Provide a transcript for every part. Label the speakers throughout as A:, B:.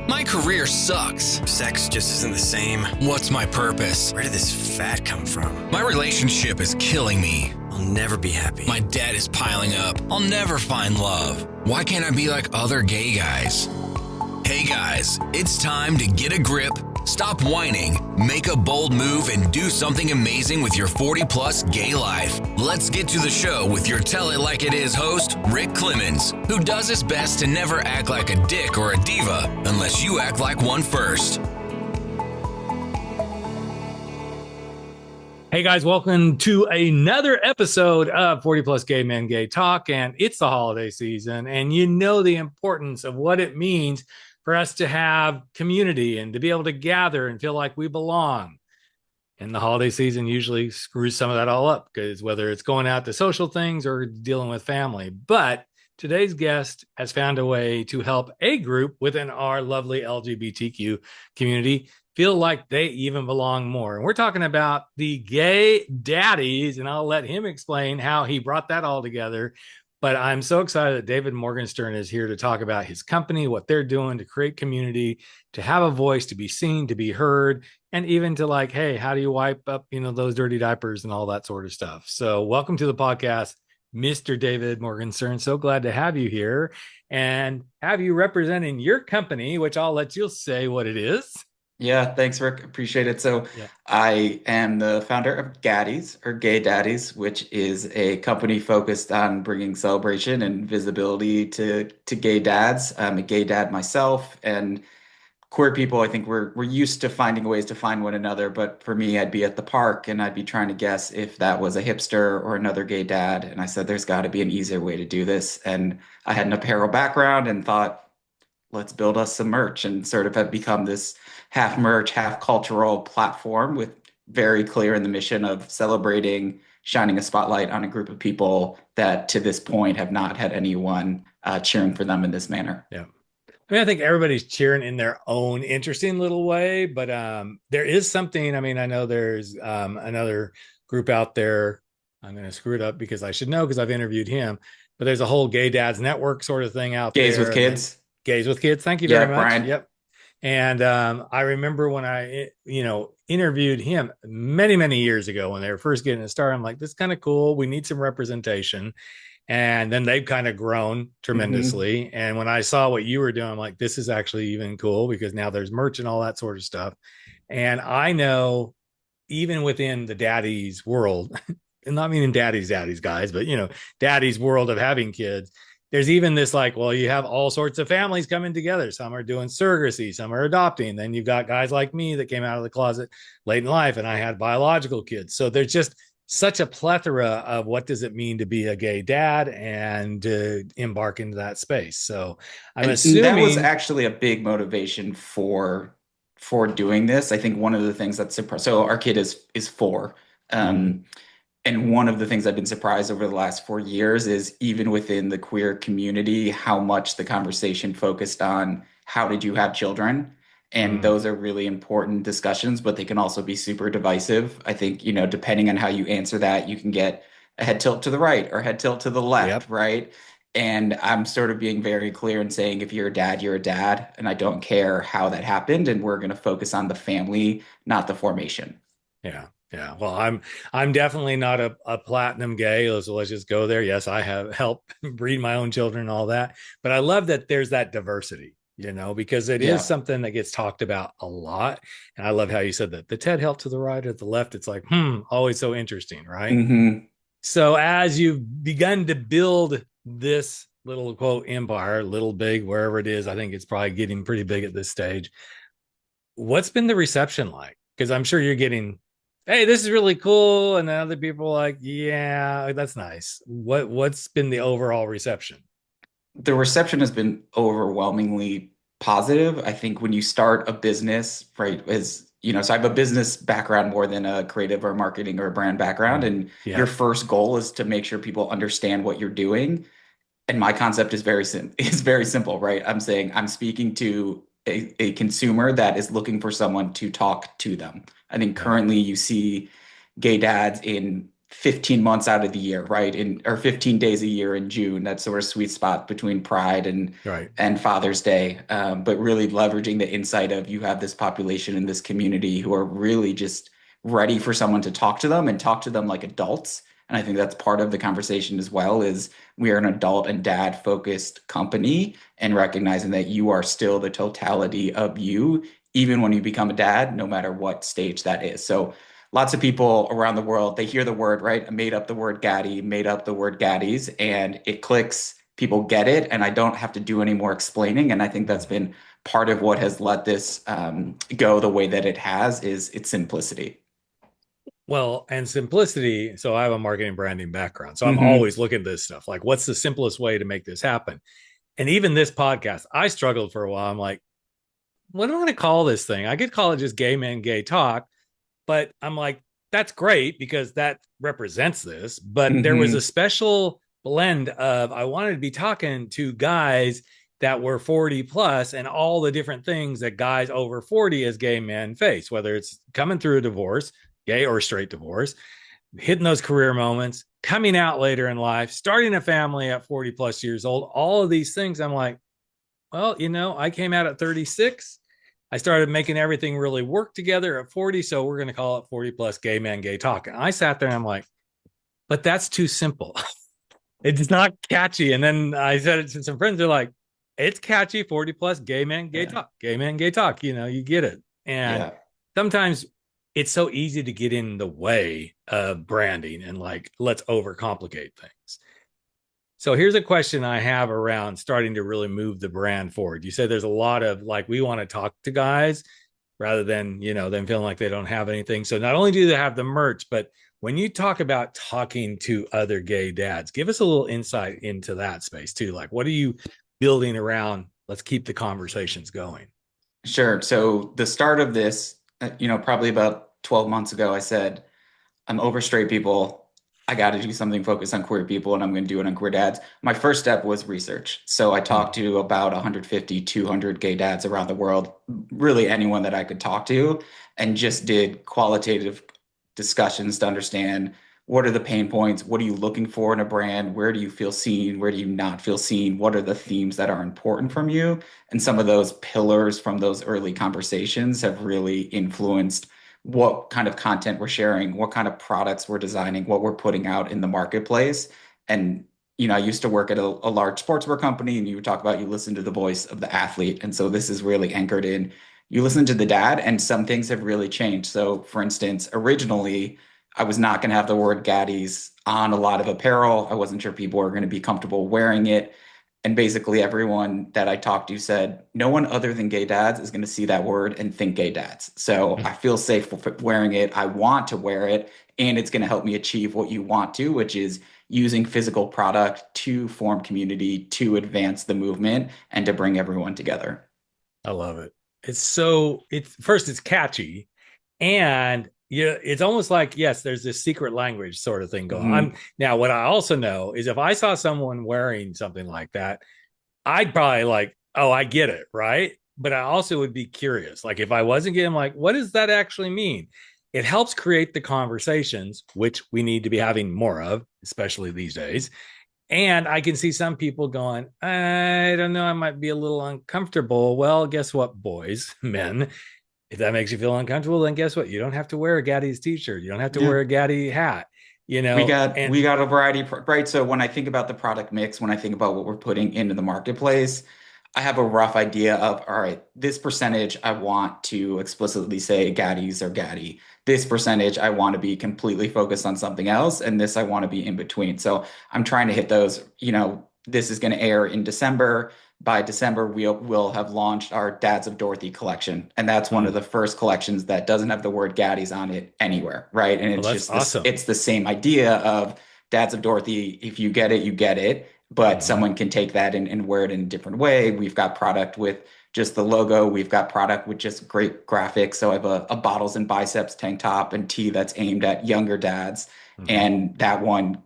A: My career sucks.
B: Sex just isn't the same.
A: What's my purpose?
B: Where did this fat come from?
A: My relationship is killing me.
B: I'll never be happy.
A: My debt is piling up. I'll never find love. Why can't I be like other gay guys? Hey guys, it's time to get a grip, stop whining, make a bold move, and do something amazing with your 40-plus gay life. Let's get to the show with your Tell It Like It Is host, Rick Clemons, who does his best to never act like a dick or a diva unless you act like one first.
C: Hey guys, welcome to another episode of 40 Plus Gay Men Gay Talk, and it's the holiday season, and you know the importance of what it means for us to have community and to be able to gather and feel like we belong. And the holiday season usually screws some of that all up, because whether it's going out to social things or dealing with family. But today's guest has found a way to help a group within our lovely LGBTQ community feel like they even belong more. And we're talking about the gay daddies, and I'll let him explain how he brought that all together. But I'm so excited that David Morgenstern is here to talk about his company, what they're doing to create community, to have a voice, to be seen, to be heard, and even to like, hey, how do you wipe up, those dirty diapers and all that sort of stuff. So welcome to the podcast, Mr. David Morgenstern. So glad to have you here and have you representing your company, which I'll let you say what it is.
D: Yeah, thanks, Rick. Appreciate it. So
C: Yeah.
D: I am the founder of GADDIES, or Gay Daddies, which is a company focused on bringing celebration and visibility to gay dads. I'm a gay dad myself, and queer people, I think we're used to finding ways to find one another. But for me, I'd be at the park and I'd be trying to guess if that was a hipster or another gay dad. And I said, there's got to be an easier way to do this. And I had an apparel background and thought, let's build us some merch, and sort of have become this half merch, half cultural platform with very clear in the mission of celebrating, shining a spotlight on a group of people that to this point have not had anyone cheering for them in this manner.
C: Yeah. I think everybody's cheering in their own interesting little way, but there is something, I know there's another group out there. I'm going to screw it up because I should know because I've interviewed him, but there's a whole Gay Dads Network sort of thing out there.
D: Gays with Kids.
C: Gays with Kids. Thank you very much.
D: Brian.
C: Yep. And I remember when I, interviewed him many, many years ago when they were first getting it started, I'm like, this is kind of cool. We need some representation. And then they've kind of grown tremendously. Mm-hmm. And when I saw what you were doing, I'm like, this is actually even cool because now there's merch and all that sort of stuff. And I know even within the daddies world, and not meaning daddies guys, but, daddies world of having kids, there's even this like, well, you have all sorts of families coming together. Some are doing surrogacy, some are adopting. Then you've got guys like me that came out of the closet late in life and I had biological kids. So there's just such a plethora of what does it mean to be a gay dad and to embark into that space. So I'm assuming
D: that was actually a big motivation for doing this. I think one of the things that's surprised. So our kid is 4. And one of the things I've been surprised over the last 4 years is even within the queer community, how much the conversation focused on how did you have children? And those are really important discussions, but they can also be super divisive. I think, depending on how you answer that, you can get a head tilt to the right or head tilt to the left, right? And I'm sort of being very clear and saying, if you're a dad, you're a dad. And I don't care how that happened. And we're going to focus on the family, not the formation.
C: Yeah. Yeah. Well, I'm definitely not a platinum gay. So let's just go there. Yes, I have helped breed my own children and all that. But I love that there's that diversity, because it is something that gets talked about a lot. And I love how you said that the TED help to the right or the left. It's like, always so interesting, right?
D: Mm-hmm.
C: So as you've begun to build this little quote empire, little big, wherever it is, I think it's probably getting pretty big at this stage. What's been the reception like? Because I'm sure you're getting, hey, this is really cool. And then other people are like, yeah, that's nice. What's been the overall reception?
D: The reception has been overwhelmingly positive. I think when you start a business, right, so I have a business background more than a creative or marketing or a brand background. And your first goal is to make sure people understand what you're doing. And my concept is very simple, right? I'm saying I'm speaking to a consumer that is looking for someone to talk to them. I think currently you see gay dads in 15 months out of the year, right? Or 15 days a year in June, that sort of sweet spot between Pride
C: Right.
D: and Father's Day. But really leveraging the insight of you have this population in this community who are really just ready for someone to talk to them and talk to them like adults. And I think that's part of the conversation as well, is we are an adult and dad focused company, and recognizing that you are still the totality of you, even when you become a dad, no matter what stage that is. So lots of people around the world, they hear the word, right? I made up the word Gaddie, made up the word Gaddies, and it clicks. People get it, and I don't have to do any more explaining. And I think that's been part of what has let this go the way that it has, is its simplicity.
C: Well, and simplicity. So I have a marketing branding background. So I'm
D: Hmm.
C: always looking at this stuff. Like, what's the simplest way to make this happen? And even this podcast, I struggled for a while. I'm like, what am I going to call this thing? I could call it just Gay Men Gay Talk, but I'm like, that's great because that represents this. But there was a
D: Hmm.
C: special blend of I wanted to be talking to guys that were 40 plus and all the different things that guys over 40 as gay men face, whether it's coming through a divorce, gay or straight divorce, hitting those career moments, coming out later in life, starting a family at 40 plus years old, all of these things. I'm like, well, I came out at 36. I started making everything really work together at 40. So we're going to call it 40 plus gay men, gay talk. And I sat there and I'm like, but that's too simple. It's not catchy. And then I said it to some friends. They're like, it's catchy, 40 plus gay men, gay
D: Yeah.
C: talk, gay men, gay talk. You get it. And
D: Yeah.
C: sometimes it's so easy to get in the way of branding and like, let's overcomplicate things. So here's a question I have around starting to really move the brand forward. You say there's a lot of like, we want to talk to guys rather than, them feeling like they don't have anything. So not only do they have the merch, but when you talk about talking to other gay dads, give us a little insight into that space too. Like, what are you building around? Let's keep the conversations going.
D: Sure. So the start of this, probably about 12 months ago, I said, I'm over straight people. I got to do something focused on queer people, and I'm going to do it on queer dads. My first step was research. So I talked
C: Hmm.
D: to about 150, 200 gay dads around the world, really anyone that I could talk to, and just did qualitative discussions to understand what are the pain points, what are you looking for in a brand, where do you feel seen, where do you not feel seen, what are the themes that are important from you. And some of those pillars from those early conversations have really influenced what kind of content we're sharing, what kind of products we're designing, what we're putting out in the marketplace. And, I used to work at a large sportswear company, and you would talk about you listen to the voice of the athlete. And so this is really anchored in you listen to the dad, and some things have really changed. So, for instance, originally, I was not going to have the word Gaddies on a lot of apparel. I wasn't sure people were going to be comfortable wearing it. And basically, everyone that I talked to said, no one other than gay dads is going to see that word and think gay dads. So I feel safe wearing it. I want to wear it. And it's going to help me achieve what you want to, which is using physical product to form community, to advance the movement, and to bring everyone together.
C: I love it. It's catchy. And yeah, it's almost like, yes, there's this secret language sort of thing going on.
D: Hmm.
C: Now, what I also know is if I saw someone wearing something like that, I'd probably like, oh, I get it, right? But I also would be curious. Like if I wasn't getting like, what does that actually mean? It helps create the conversations, which we need to be having more of, especially these days. And I can see some people going, I don't know, I might be a little uncomfortable. Well, guess what, boys, men, if that makes you feel uncomfortable, then guess what? You don't have to wear a Gaddy's t-shirt. You don't have to
D: Yeah.
C: wear a Gaddy hat,
D: We got
C: and
D: we got a variety, right? So when I think about the product mix, when I think about what we're putting into the marketplace, I have a rough idea of, all right, this percentage I want to explicitly say Gaddies or Gaddy. This percentage I want to be completely focused on something else, and this I want to be in between. So I'm trying to hit those. This is going to air in December. By December, we'll have launched our Dads of Dorothy collection, and that's one of the first collections that doesn't have the word Gaddies on it anywhere, right? And
C: well,
D: it's
C: that's
D: just this.
C: awesome.
D: It's the same idea of Dads of Dorothy. If you get it, you get it, but
C: Mhm.
D: someone can take that and wear it in a different way. We've got product with just the logo. We've got product with just great graphics. So I have a bottles and biceps tank top and tee that's aimed at younger dads.
C: Mhm.
D: And that one,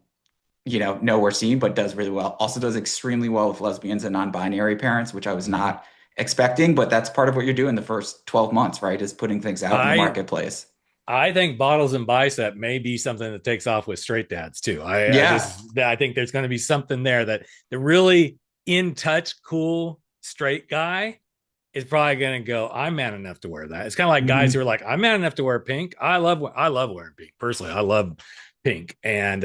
D: nowhere seen, but does really well. Also does extremely well with lesbians and non-binary parents, which I was
C: Mhm.
D: not expecting, but that's part of what you're doing the first 12 months, right? Is putting things out in the
C: I
D: marketplace.
C: I think bottles and bicep may be something that takes off with straight dads too.
D: Yeah.
C: I think there's going to be something there that the really in touch, cool straight guy is probably going to go, I'm man enough to wear that. It's kind of like guys who
D: Mhm.
C: are like, I'm man enough to wear pink. I love wearing pink. Personally, I love pink. And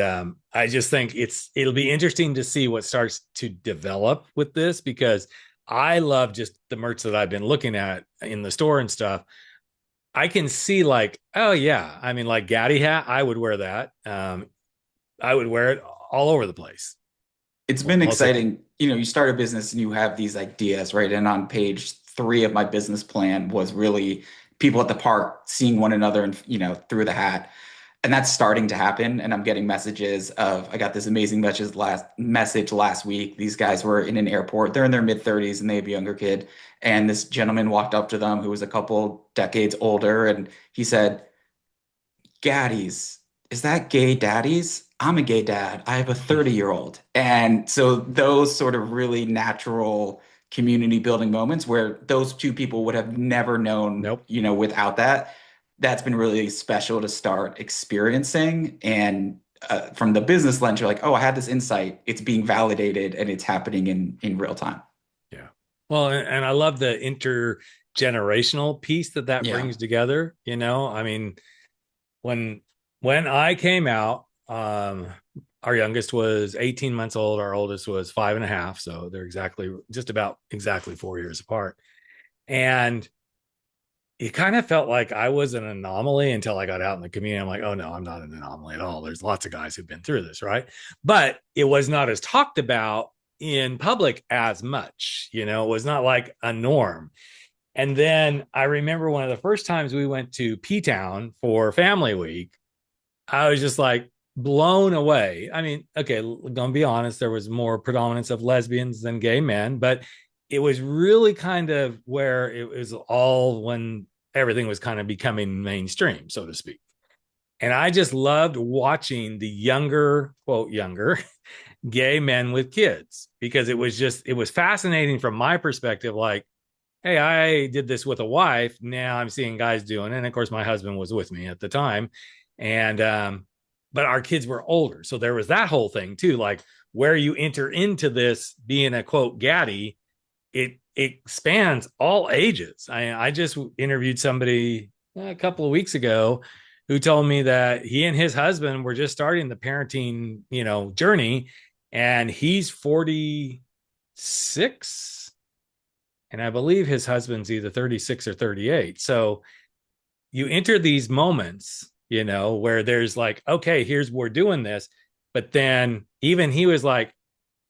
C: I just think it'll be interesting to see what starts to develop with this, because I love just the merch that I've been looking at in the store and stuff. I can see like, oh yeah, I mean, like Gaddy hat, I would wear that. I would wear it all over the place.
D: It's
C: Well,
D: been
C: mostly,
D: exciting. You start a business and you have these ideas, right? And on page 3 of my business plan was really people at the park seeing one another and, through the hat. And that's starting to happen. And I'm getting messages of, I got this amazing message last week. These guys were in an airport. They're in their mid 30s and they have a younger kid. And this gentleman walked up to them who was a couple decades older. And he said, Gaddies, is that gay daddies? I'm a gay dad. I have a 30-year-old. And so those sort of really natural community building moments where those two people would have never known,
C: nope.
D: without that, that's been really special to start experiencing. And from the business lens, you're like, oh, I had this insight. It's being validated and it's happening in real time.
C: Yeah. Well, and I love the intergenerational piece that
D: Yeah.
C: brings together. I mean, when I came out, our youngest was 18 months old. Our oldest was 5.5. So they're just about exactly 4 years apart. And it kind of felt like I was an anomaly until I got out in the community. I'm like, oh no, I'm not an anomaly at all. There's lots of guys who've been through this, right? But it was not as talked about in public as much. It was not like a norm. And then I remember one of the first times we went to P Town for Family Week, I was just like blown away. I mean, okay, gonna be honest, there was more predominance of lesbians than gay men, but it was really kind of where it was all when everything was kind of becoming mainstream, so to speak. And I just loved watching the younger, quote, younger gay men with kids, because it was fascinating from my perspective. Like, hey, I did this with a wife. Now I'm seeing guys doing it. And of course, my husband was with me at the time. And, but our kids were older. So there was that whole thing too. Like, where you enter into this being a quote Gaddie, it spans all ages. I just interviewed somebody a couple of weeks ago who told me that he and his husband were just starting the parenting, journey, and he's 46, and I believe his husband's either 36 or 38. So you enter these moments, where there's like, okay, we're doing this. But then even he was like,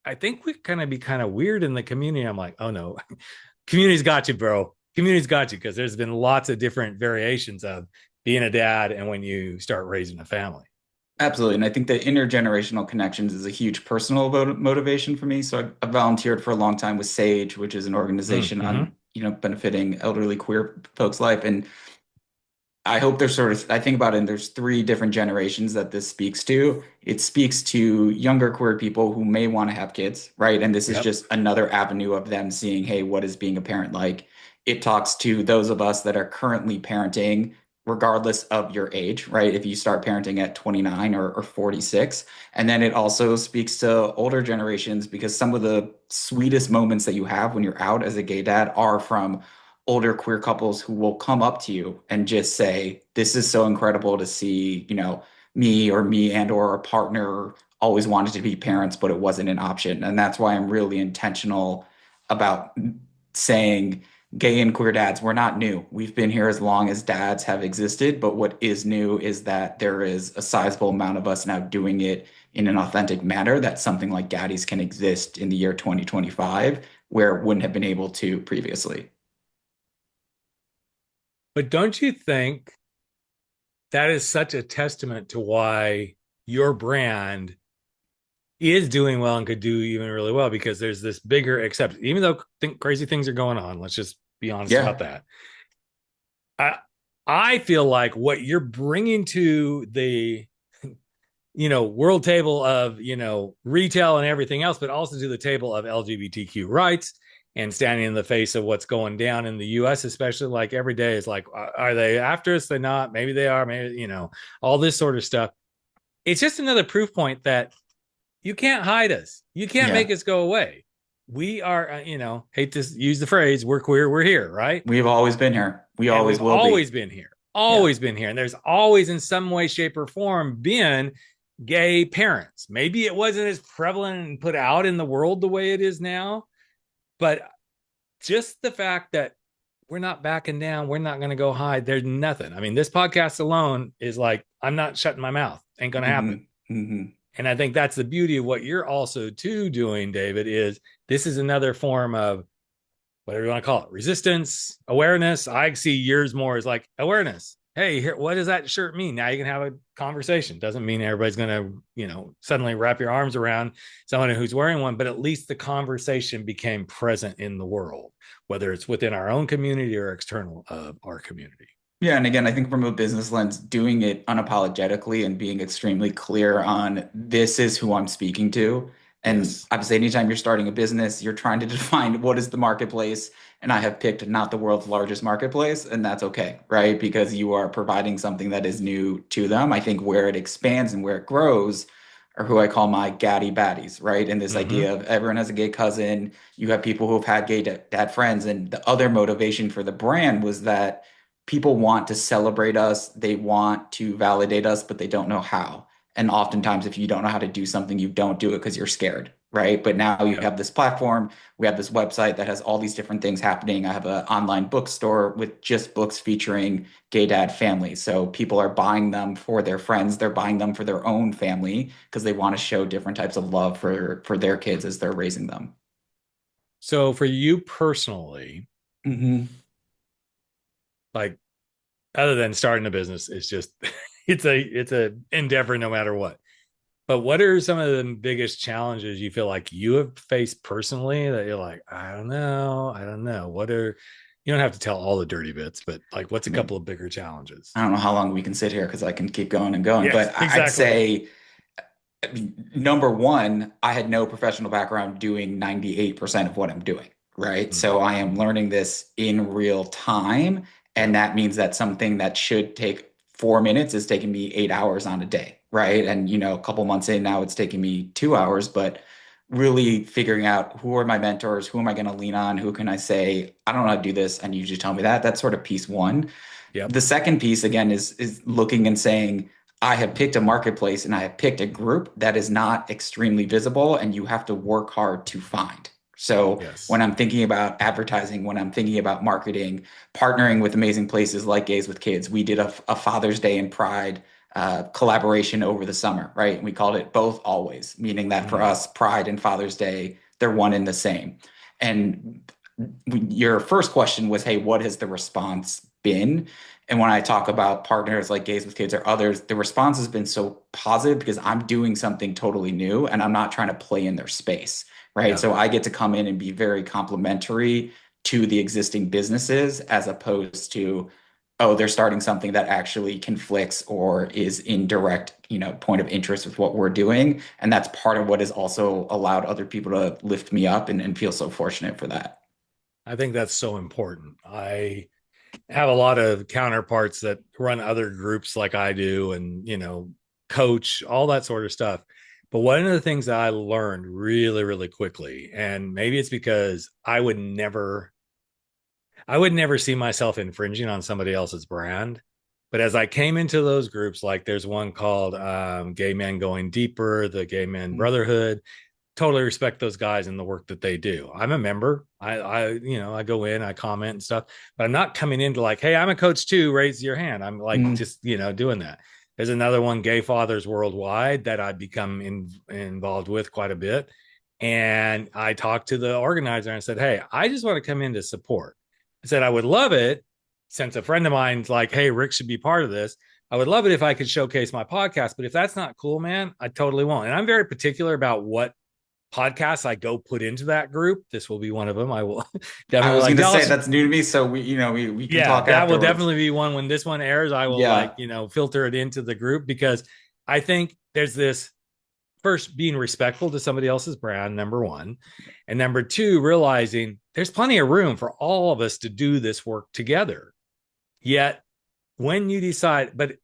C: I think we're going to be kind of weird in the community. I'm like, oh no, community's got you, bro. Community's got you, because there's been lots of different variations of being a dad and when you start raising a family.
D: Absolutely. And I think the intergenerational connections is a huge personal motivation for me. So I volunteered for a long time with SAGE, which is an organization
C: Mm-hmm.
D: on, benefiting elderly queer folks' life. And I hope there's I think about it, and there's 3 different generations that this speaks to. It speaks to younger queer people who may want to have kids, right? And this is
C: Yep.
D: just another avenue of them seeing, hey, what is being a parent like? It talks to those of us that are currently parenting, regardless of your age, right? If you start parenting at 29 or 46. And then it also speaks to older generations, because some of the sweetest moments that you have when you're out as a gay dad are from older queer couples who will come up to you and just say, this is so incredible to see, me and or a partner always wanted to be parents, but it wasn't an option. And that's why I'm really intentional about saying gay and queer dads, we're not new. We've been here as long as dads have existed. But what is new is that there is a sizable amount of us now doing it in an authentic manner, that something like Gaddies can exist in the year 2025, where it wouldn't have been able to previously.
C: But don't you think that is such a testament to why your brand is doing well and could do even really well? Because there's this bigger acceptance, even though crazy things are going on. Let's just be honest about
D: Yeah.
C: that. I I feel like what you're bringing to the world table of retail and everything else, but also to the table of LGBTQ rights and standing in the face of what's going down in the US, especially. Like every day is like, are they after us? They're not. Maybe they are. Maybe, all this sort of stuff. It's just another proof point that you can't hide us. You can't make us go away. We are, hate to use the phrase, we're queer, we're here, right?
D: We've always been here. We always will
C: always
D: be.
C: been here. Always been here. And there's always in some way, shape, or form been gay parents. Maybe it wasn't as prevalent and put out in the world the way it is now, but just the fact that we're not backing down, we're not going to go hide. There's nothing. I mean, this podcast alone is like, I'm not shutting my mouth. Ain't going to happen. And I think that's the beauty of what you're also too doing, David, is this is another form of whatever you want to call it, resistance, awareness. I see yours more as like awareness. Hey, here, what does that shirt mean? Now you can have a conversation. Doesn't mean everybody's going to, suddenly wrap your arms around someone who's wearing one, but at least the conversation became present in the world, whether it's within our own community or external of our community.
D: Yeah, and again, I think from a business lens, doing it unapologetically and being extremely clear on this is who I'm speaking to. And obviously, anytime you're starting a business, you're trying to define what is the marketplace. And I have picked not the world's largest marketplace, and that's okay, right? Because you are providing something that is new to them. I think where it expands and where it grows are who I call my gaddie baddies, right? And this idea of everyone has a gay cousin. You have people who have had gay dad friends. And the other motivation for the brand was that people want to celebrate us, they want to validate us, but they don't know how. And oftentimes, if you don't know how to do something, you don't do it because you're scared, right? But now you have this platform, we have this website that has all these different things happening. I have an online bookstore with just books featuring gay dad families. So people are buying them for their friends, they're buying them for their own family because they want to show different types of love for their kids as they're raising them.
C: So for you personally, like, other than starting a business, it's just it's a endeavor no matter what. But what are some of the biggest challenges you feel like you have faced personally that you're like, I don't know. What are, you don't have to tell all the dirty bits, but like, what's a couple of bigger challenges?
D: I don't know how long we can sit here because I can keep going and going.
C: Yes,
D: but
C: exactly.
D: I'd say, number one, I had no professional background doing 98% of what I'm doing, right? So I am learning this in real time. And that means that something that should take 4 minutes is taking me 8 hours on a day, right? And, a couple months in now, it's taking me 2 hours, but really figuring out who are my mentors, who am I going to lean on, who can I say, I don't know how to do this, and you just tell me that. That's sort of piece one. The second piece, again, is looking and saying, I have picked a marketplace and I have picked a group that is not extremely visible, and you have to work hard to find. So when I'm thinking about advertising, when I'm thinking about marketing, partnering with amazing places like Gays with Kids, we did a Father's Day and Pride collaboration over the summer, right? And we called it Both Always, meaning that for us, Pride and Father's Day, they're one and the same. And your first question was, hey, what has the response been? And when I talk about partners like Gays with Kids or others, the response has been so positive because I'm doing something totally new and I'm not trying to play in their space. Right. So I get to come in and be very complimentary to the existing businesses as opposed to, oh, they're starting something that actually conflicts or is in direct, point of interest with what we're doing. And that's part of what has also allowed other people to lift me up and feel so fortunate for that.
C: I think that's so important. I have a lot of counterparts that run other groups like I do and, coach, all that sort of stuff. But one of the things that I learned really, really quickly, and maybe it's because I would never see myself infringing on somebody else's brand. But as I came into those groups, like there's one called Gay Men Going Deeper, the Gay Men Brotherhood, totally respect those guys and the work that they do. I'm a member. I go in, I comment and stuff, but I'm not coming into like, hey, I'm a coach too, raise your hand. I'm like, just, doing that. There's another one, Gay Fathers Worldwide, that I've become involved with quite a bit. And I talked to the organizer and said, hey, I just want to come in to support. I said, I would love it, since a friend of mine's like, hey, Rick should be part of this. I would love it if I could showcase my podcast. But if that's not cool, man, I totally won't. And I'm very particular about what podcasts I go put into that group. This will be one of them. I will definitely.
D: I was going to say that's new to me, so we can talk.
C: That
D: afterwards.
C: will definitely be one when this one airs. I will filter it into the group because I think there's this first being respectful to somebody else's brand, number one, and number two, realizing there's plenty of room for all of us to do this work together. Yet when you decide, but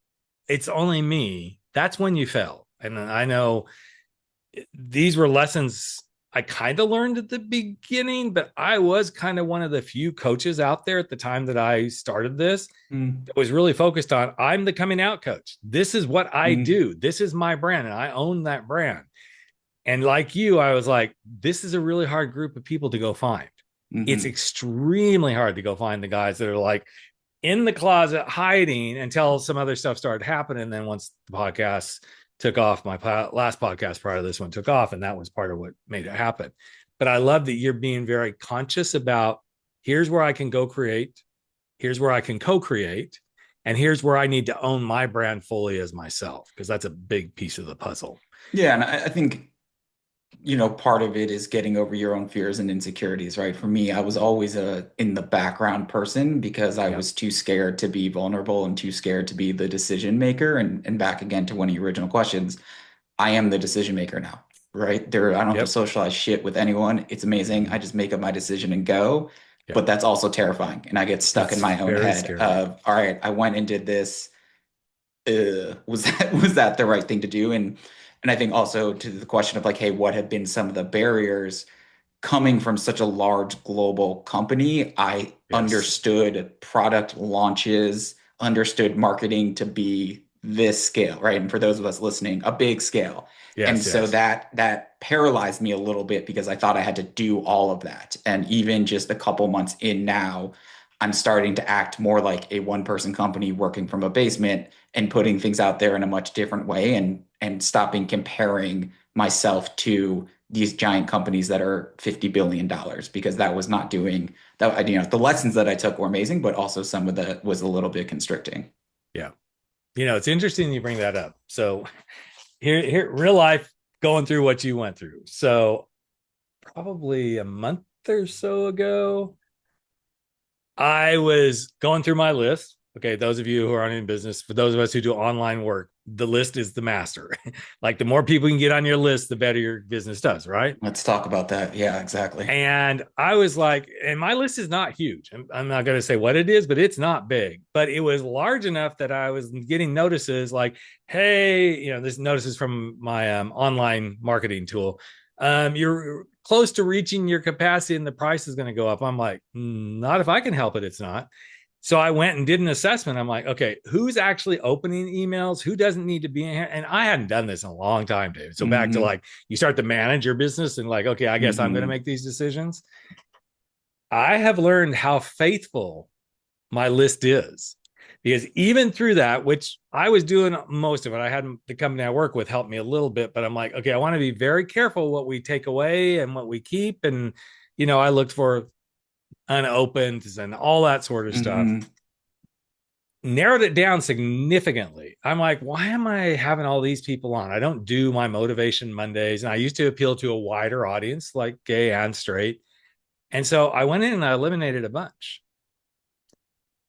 C: it's only me, that's when you fail. And I know these were lessons I kind of learned at the beginning, but I was kind of one of the few coaches out there at the time that I started this that was really focused on, I'm the coming out coach. This is what I do. This is my brand, and I own that brand. And like you, I was like, this is a really hard group of people to go find. It's extremely hard to go find the guys that are like in the closet hiding until some other stuff started happening. And then once the podcast took off, my last podcast prior to this one took off, and that was part of what made it happen. But I love that you're being very conscious about, here's where I can go create, here's where I can co-create, and here's where I need to own my brand fully as myself, because that's a big piece of the puzzle.
D: Yeah, and I think, part of it is getting over your own fears and insecurities, right? For me, I was always a in the background person because I was too scared to be vulnerable and too scared to be the decision maker. And back again to one of your original questions, I am the decision maker now, right? I don't have to socialize shit with anyone. It's amazing. I just make up my decision and go. But that's also terrifying. And I get stuck in my own head of, all right, I went and did this. Was that the right thing to do? And I think also to the question of like, hey, what have been some of the barriers coming from such a large global company? I understood product launches, understood marketing to be this scale, right? And for those of us listening, a big scale. So that paralyzed me a little bit because I thought I had to do all of that. And even just a couple months in now, I'm starting to act more like a one-person company working from a basement and putting things out there in a much different way, and stopping comparing myself to these giant companies that are $50 billion, because that was not doing that. The lessons that I took were amazing, but also some of that was a little bit constricting.
C: Yeah. It's interesting you bring that up. So here, real life, going through what you went through. So probably a month or so ago, I was going through my list. Okay, those of you who aren't in business, for those of us who do online work, the list is the master. Like the more people you can get on your list, the better your business does, right?
D: Let's talk about that. Yeah, exactly.
C: And I was like, and my list is not huge. I'm not going to say what it is, but it's not big. But it was large enough that I was getting notices like, hey, this notices from my online marketing tool. You're close to reaching your capacity and the price is going to go up. I'm like, not if I can help it. It's not. So I went and did an assessment. I'm like, okay, who's actually opening emails? Who doesn't need to be in here? And I hadn't done this in a long time, David. So back to like, you start to manage your business and like, okay, I guess I'm going to make these decisions. I have learned how faithful my list is, because even through that, which I was doing most of it, I had the company I work with help me a little bit, but I'm like, okay, I want to be very careful what we take away and what we keep. And, I looked for unopened and all that sort of stuff. Narrowed it down significantly. I'm like, why am I having all these people on? I don't do my motivation Mondays. And I used to appeal to a wider audience, like gay and straight. And so I went in and I eliminated a bunch.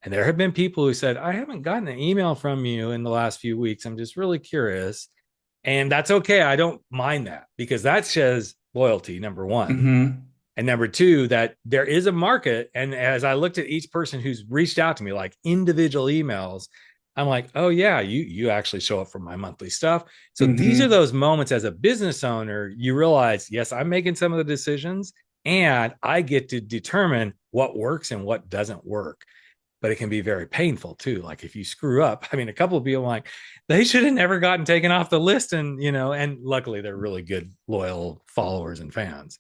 C: And there have been people who said, I haven't gotten an email from you in the last few weeks. I'm just really curious. And that's okay. I don't mind that, because that says loyalty, number one. And number two, that there is a market. And as I looked at each person who's reached out to me, like individual emails, I'm like, oh yeah, you actually show up for my monthly stuff. So these are those moments as a business owner, you realize, yes, I'm making some of the decisions and I get to determine what works and what doesn't work. But it can be very painful too. Like if you screw up, I mean, a couple of people like, they should have never gotten taken off the list. And, and luckily they're really good, loyal followers and fans.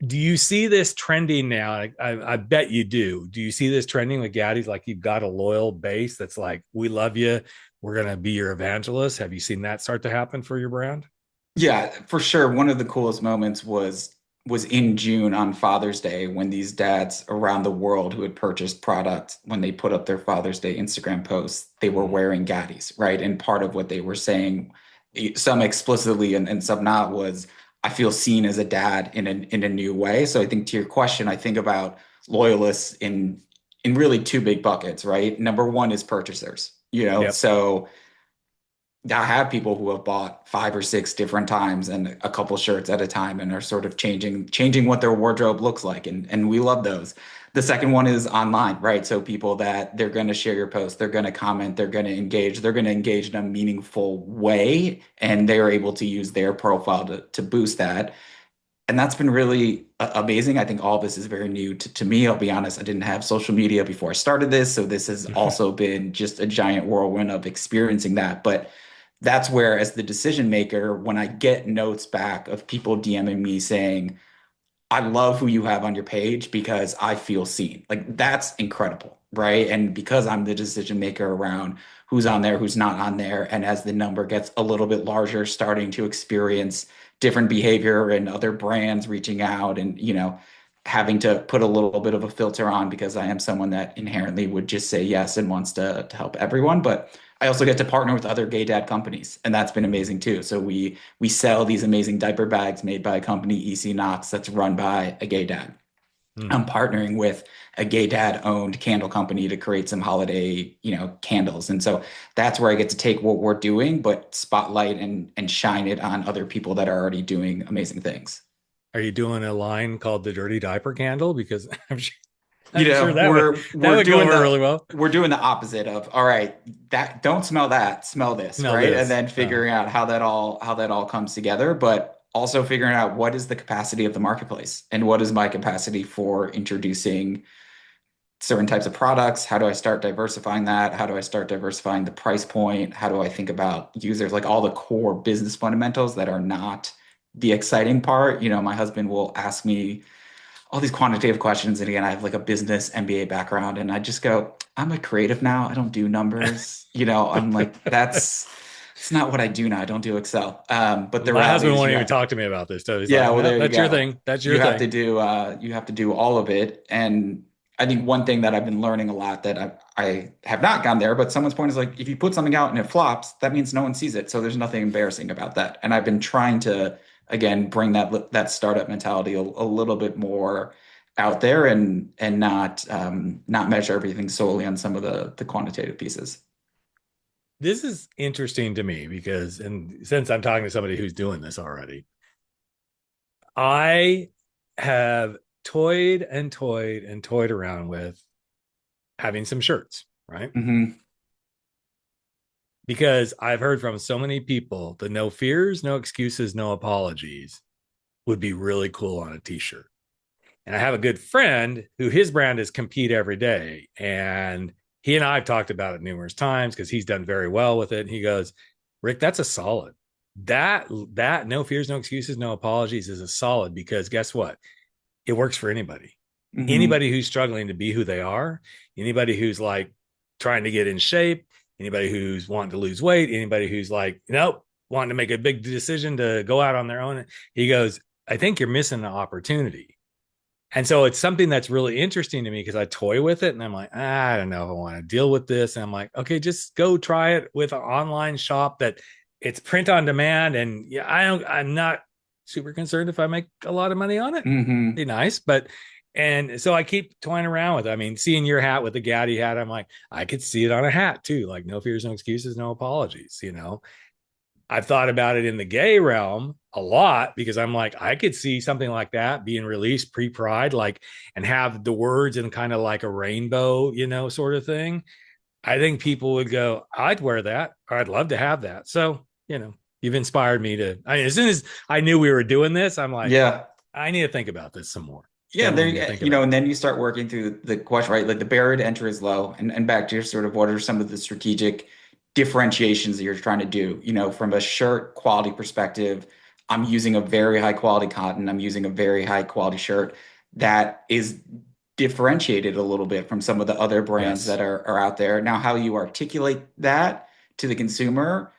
C: Do you see this trending now? I bet you do. Do you see this trending with Gaddies? Like you've got a loyal base that's like, we love you. We're going to be your evangelist. Have you seen that start to happen for your brand?
D: Yeah, for sure. One of the coolest moments was in June on Father's Day, when these dads around the world who had purchased product, when they put up their Father's Day Instagram posts, they were wearing Gaddies, right? And part of what they were saying, some explicitly and some not, was, I feel seen as a dad in a new way. So I think to your question, I think about loyalists in really two big buckets, right? Number one is purchasers, so I have people who have bought 5 or 6 different times and a couple shirts at a time and are sort of changing what their wardrobe looks like. And we love those. The second one is online, right? So people that they're going to share your post, they're going to comment, they're going to engage in a meaningful way, and they're able to use their profile to boost that. And that's been really amazing. I think all this is very new to me. I'll be honest, I didn't have social media before I started this. So this has also been just a giant whirlwind of experiencing that. But that's where, as the decision maker, when I get notes back of people DMing me saying, I love who you have on your page because I feel seen. Like that's incredible, right? And because I'm the decision maker around who's on there, who's not on there, and as the number gets a little bit larger, starting to experience different behavior and other brands reaching out and, having to put a little bit of a filter on because I am someone that inherently would just say yes and wants to help everyone. But I also get to partner with other gay dad companies, and that's been amazing too. So we sell these amazing diaper bags made by a company, EC Knox, that's run by a gay dad.
C: Mm.
D: I'm partnering with a gay dad owned candle company to create some holiday, candles. And so that's where I get to take what we're doing, but spotlight and shine it on other people that are already doing amazing things.
C: Are you doing a line called the Dirty Diaper Candle? Because
D: You
C: I'm sure
D: know,
C: that
D: we're
C: would go
D: doing
C: over really well.
D: we're doing the opposite of, all right, that don't smell that, smell this,
C: Smell
D: right? And
C: this.
D: then figuring out how that all comes together, but also figuring out what is the capacity of the marketplace and what is my capacity for introducing certain types of products. How do I start diversifying that? How do I start diversifying the price point? How do I think about users, like all the core business fundamentals that are not the exciting part? My husband will ask me all these quantitative questions. And again, I have like a business MBA background, and I just go, I'm a creative now. I don't do numbers. I'm like, it's not what I do now. I don't do Excel. But the
C: My
D: reality
C: husband
D: is
C: won't even talk to me about this. So he's
D: yeah,
C: like,
D: well,
C: no,
D: there you
C: that's your
D: go.
C: thing. That's your
D: You have to
C: thing.
D: do all of it. And I think one thing that I've been learning a lot that I have not gone there, but someone's point is like, if you put something out and it flops, that means no one sees it. So there's nothing embarrassing about that. And I've been trying to, again, bring that startup mentality a little bit more out there and not measure everything solely on some of the quantitative pieces.
C: This is interesting to me because, and since I'm talking to somebody who's doing this already, I have toyed and toyed and toyed around with having some shirts, right?
D: Hmm.
C: Because I've heard from so many people the no fears, no excuses, no apologies would be really cool on a t-shirt. And I have a good friend who his brand is compete every day. And he and I have talked about it numerous times because he's done very well with it. And he goes, Rick, that's a solid. That no fears, no excuses, no apologies is a solid because guess what? It works for anybody.
D: Hmm.
C: Anybody who's struggling to be who they are, anybody who's like trying to get in shape, anybody who's wanting to lose weight, anybody who's like, nope, wanting to make a big decision to go out on their own. He goes, I think you're missing an opportunity. And so it's something that's really interesting to me because I toy with it and I'm like, I don't know if I want to deal with this. And I'm like, okay, just go try it with an online shop that it's print on demand. And yeah, I'm not super concerned if I make a lot of money on it.
D: Hmm.
C: Be nice. And so I keep toying around with it. I mean, seeing your hat with the Gaddie hat, I'm like, I could see it on a hat too. Like no fears, no excuses, no apologies. I've thought about it in the gay realm a lot because I'm like, I could see something like that being released pre-pride, like, and have the words in kind of like a rainbow, sort of thing. I think people would go, I'd wear that, or I'd love to have that. So, you've inspired me to, as soon as I knew we were doing this, I'm like,
D: Yeah.
C: I need to think about this some more.
D: Yeah,
C: Definitely
D: there,
C: need to think about
D: and then you start working through the question, right? Like the barrier to enter is low. And back to your sort of what are some of the strategic differentiations that you're trying to do? From a shirt quality perspective, I'm using a very high quality cotton. I'm using a very high quality shirt that is differentiated a little bit from some of the other
C: it.
D: brands
C: Yes.
D: that are out there. Now, how you articulate that to the consumer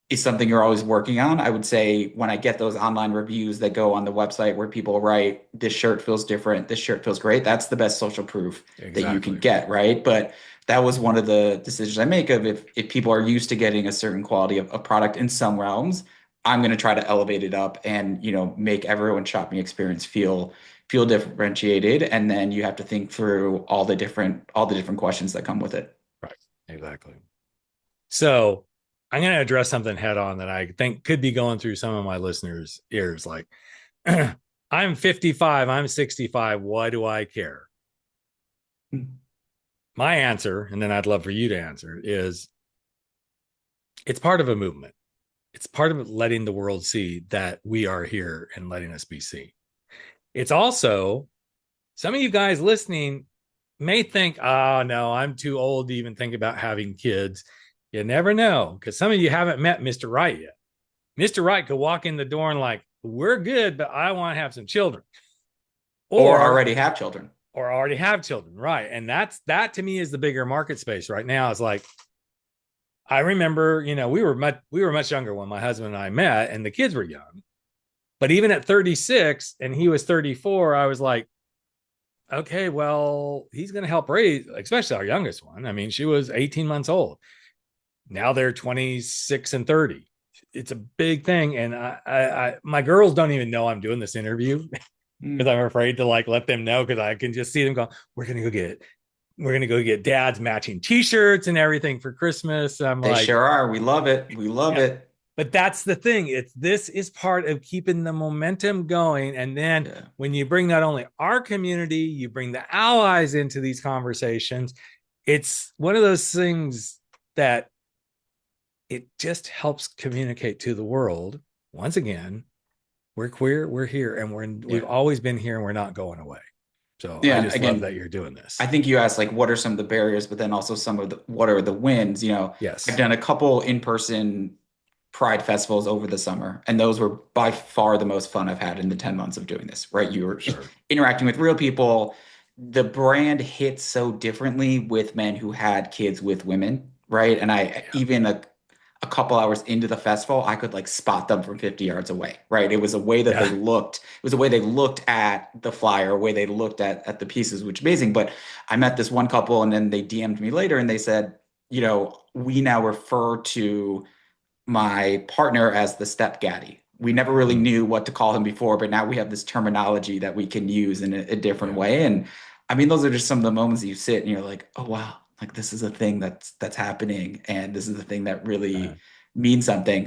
D: is something you're always working on. I would say when I get those online reviews that go on the website where people write, this shirt feels different, this shirt feels great, that's the best social proof that you can
C: Exactly.
D: get, right? But that was one of the decisions I make of if people are used to getting a certain quality of product in some realms, I'm going to try to elevate it up and, make everyone's shopping experience feel differentiated. And then you have to think through all the different questions that come with it.
C: Right. Exactly. So I'm going to address something head on that I think could be going through some of my listeners' ears. Like, I'm 55, I'm 65. Why do I care? My answer, and then I'd love for you to answer, is it's part of a movement. It's part of letting the world see that we are here and letting us be seen. It's also, some of you guys listening may think, oh, no, I'm too old to even think about having kids. You never know, because some of you haven't met Mr. Right yet. Mr. Right could walk in the door and like, we're good, but I want to have some children.
D: Or already have children.
C: Or already have children, right? And that to me is the bigger market space right now. It's like, I remember, we were much younger when my husband and I met, and the kids were young. But even at 36 and he was 34, I was like, okay, well, he's going to help raise, especially our youngest one. I mean, she was 18 months old. Now they're 26 and 30. It's a big thing. And my girls don't even know I'm doing this interview because I'm afraid to like let them know, because I can just see them go, we're going to go get dad's matching t-shirts and everything for Christmas.
D: They sure are. We love it. We love it.
C: But that's the thing. This is part of keeping the momentum going. And then when you bring not only our community, you bring the allies into these conversations. It's one of those things that it just helps communicate to the world. Once again, we're queer, we're here, and we've always been here, and we're not going away. So I just love that you're doing this.
D: I think you asked like, what are some of the barriers, but then also what are the wins?
C: Yes,
D: I've done a couple in-person Pride festivals over the summer, and those were by far the most fun I've had in the 10 months of doing this, right? You were interacting with real people. The brand hits so differently with men who had kids with women, right? And even a couple hours into the festival, I could like spot them from 50 yards away, right? It was a way that they looked. It was a way they looked at the flyer, a way they looked at the pieces, which is amazing. But I met this one couple, and then they DM'd me later, and they said, we now refer to my partner as the step gaddie. We never really knew what to call him before, but now we have this terminology that we can use in a different way. And I mean, those are just some of the moments that you sit and you're like, oh, wow, like this is a thing that's happening. And this is a thing that really means something.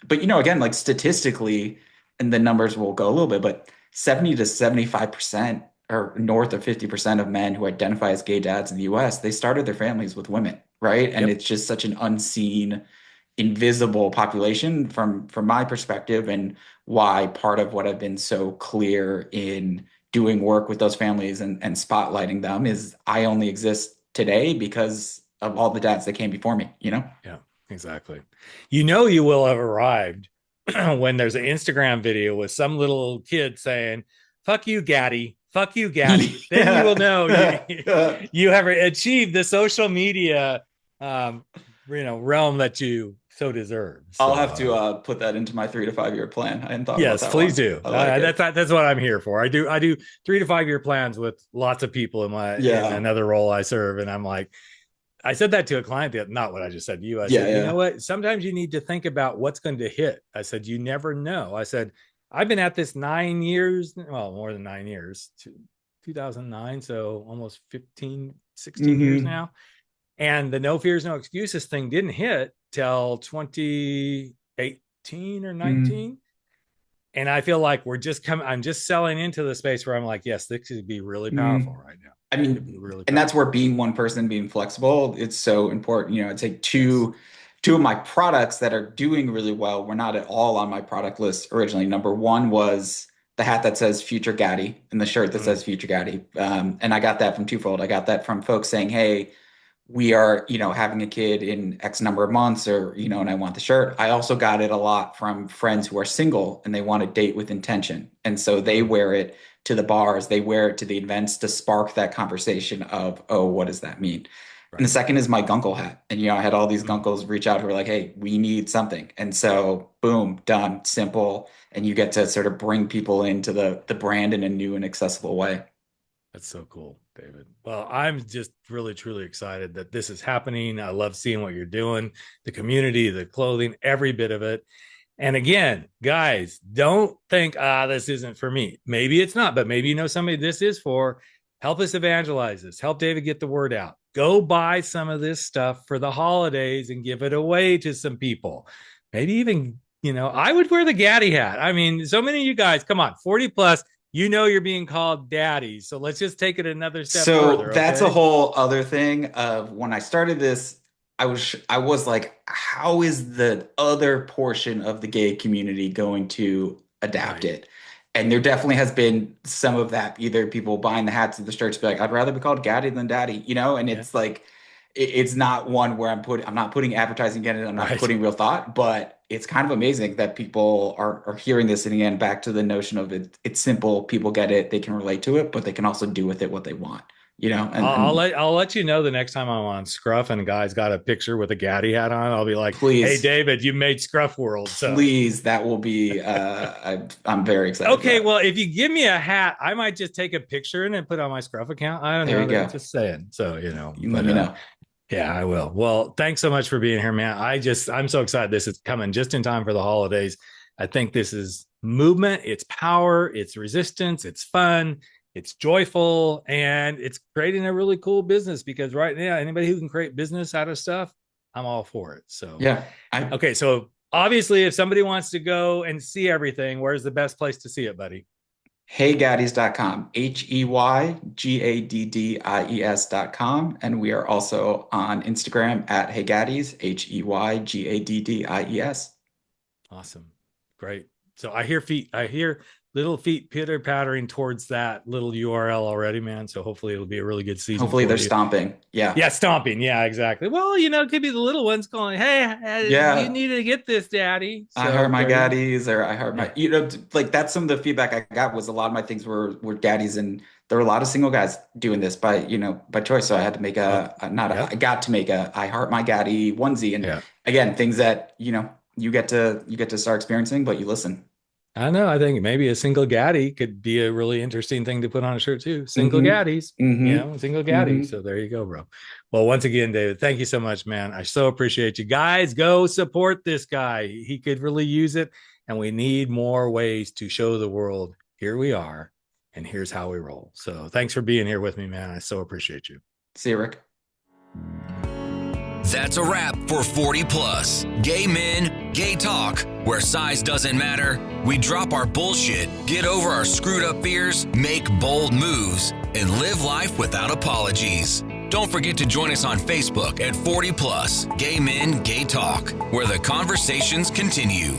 D: But, again, like statistically, and the numbers will go a little bit, but 70 to 75% or north of 50% of men who identify as gay dads in the US, they started their families with women, right? And it's just such an unseen, invisible population from my perspective, and why part of what I've been so clear in doing work with those families and spotlighting them is I only exist today because of all the dads that came before me, Yeah,
C: exactly. You will have arrived when there's an Instagram video with some little kid saying, fuck you, Gaddie. Fuck you, Gaddie. Then you will know you have achieved the social media realm that you so deserve. So,
D: I'll have to put that into my 3 to 5 year plan. I hadn't thought about that.
C: Yes, please do. That's what I'm here for. I do 3 to 5 year plans with lots of people in in another role I serve, and I'm like, I said that to a client, not what I just said to you. I said, you know what? Sometimes you need to think about what's going to hit. I said, you never know. I said, I've been at this 9 years, well, more than 9 years, 2009, so almost 15, 16 years now. And the no fears, no excuses thing didn't hit till 2018 or 19. And I feel like I'm just selling into the space where I'm like, yes, this could be really powerful right now.
D: I mean, and that's where being one person, being flexible, it's so important. I'd say two of my products that are doing really well were not at all on my product list originally. Number one was the hat that says Future Gaddie and the shirt that says Future Gaddie. And I got that from twofold. I got that from folks saying, hey, we are, having a kid in X number of months, or, and I want the shirt. I also got it a lot from friends who are single and they want to date with intention. And so they wear it to the bars, they wear it to the events to spark that conversation of, oh, what does that mean? Right. And the second is my gunkle hat. And, I had all these gunkles reach out who were like, hey, we need something. And so boom, done, simple. And you get to sort of bring people into the brand in a new and accessible way.
C: That's so cool, David. Well, I'm just really, truly excited that this is happening. I love seeing what you're doing, the community, the clothing, every bit of it. And again, guys, don't think, this isn't for me. Maybe it's not, but maybe somebody this is for. Help us evangelize this. Help David get the word out. go buy some of this stuff for the holidays and give it away to some people. Maybe even, I would wear the Gaddie hat. I mean, so many of you guys, come on, 40 plus, you're being called daddies. So let's just take it another step further.
D: So that's
C: okay?
D: a whole other thing of when I started this, I was like, how is the other portion of the gay community going to adapt
C: Right.
D: it? And there definitely has been some of that, either people buying the hats at the church, be like, I'd rather be called Gaddie than Daddy, and
C: Yeah.
D: it's like it's not one where I'm not putting advertising in it, I'm not
C: Right.
D: putting real thought, but it's kind of amazing that people are hearing this. And again, back to the notion of it's simple, people get it, they can relate to it, but they can also do with it what they want,
C: I'll let you know the next time I'm on Scruff and a guy's got a picture with a Gaddie hat on. I'll be like,
D: please,
C: hey David, you made Scruff World. So
D: please, that will be I'm very excited.
C: okay, well, if you give me a hat, I might just take a picture and then put it on my Scruff account. I don't
D: There
C: know.
D: you go.
C: Just saying. So
D: You can let me know.
C: Yeah, I will. Well, thanks so much for being here, man. I'm so excited this is coming just in time for the holidays. I think this is movement, it's power, it's resistance, it's fun, it's joyful, and it's creating a really cool business because right now, anybody who can create business out of stuff, I'm all for it. So
D: yeah.
C: Okay, so obviously if somebody wants to go and see everything, where's the best place to see it, buddy?
D: HeyGaddies.com, HeyGaddies.com. And we are also on Instagram at HeyGaddies, HeyGaddies.
C: Awesome. Great. So I hear little feet pitter pattering towards that little URL already, man. So hopefully it'll be a really good season.
D: Hopefully they're stomping. Yeah.
C: Yeah, stomping. Yeah, exactly. Well, it could be the little ones going, hey, you need to get this, daddy. So
D: I heart my gaddies, or I heart my, like that's some of the feedback I got was a lot of my things were gaddies, and there were a lot of single guys doing this by choice. So I had to make I got to make a I heart my gaddie onesie. And again, things that, you get to start experiencing, but you listen.
C: I know. I think maybe a single Gaddie could be a really interesting thing to put on a shirt too. Single Gaddies, single Gaddie. So there you go, bro. Well, once again, David, thank you so much, man. I so appreciate you guys. Go support this guy. He could really use it. And we need more ways to show the world, here we are, and here's how we roll. So thanks for being here with me, man. I so appreciate you.
D: See you, Rick.
A: That's a wrap for 40 Plus. Gay men, gay talk, where size doesn't matter. We drop our bullshit, get over our screwed up fears, make bold moves, and live life without apologies. Don't forget to join us on Facebook at 40 Plus, Gay Men, Gay Talk, where the conversations continue.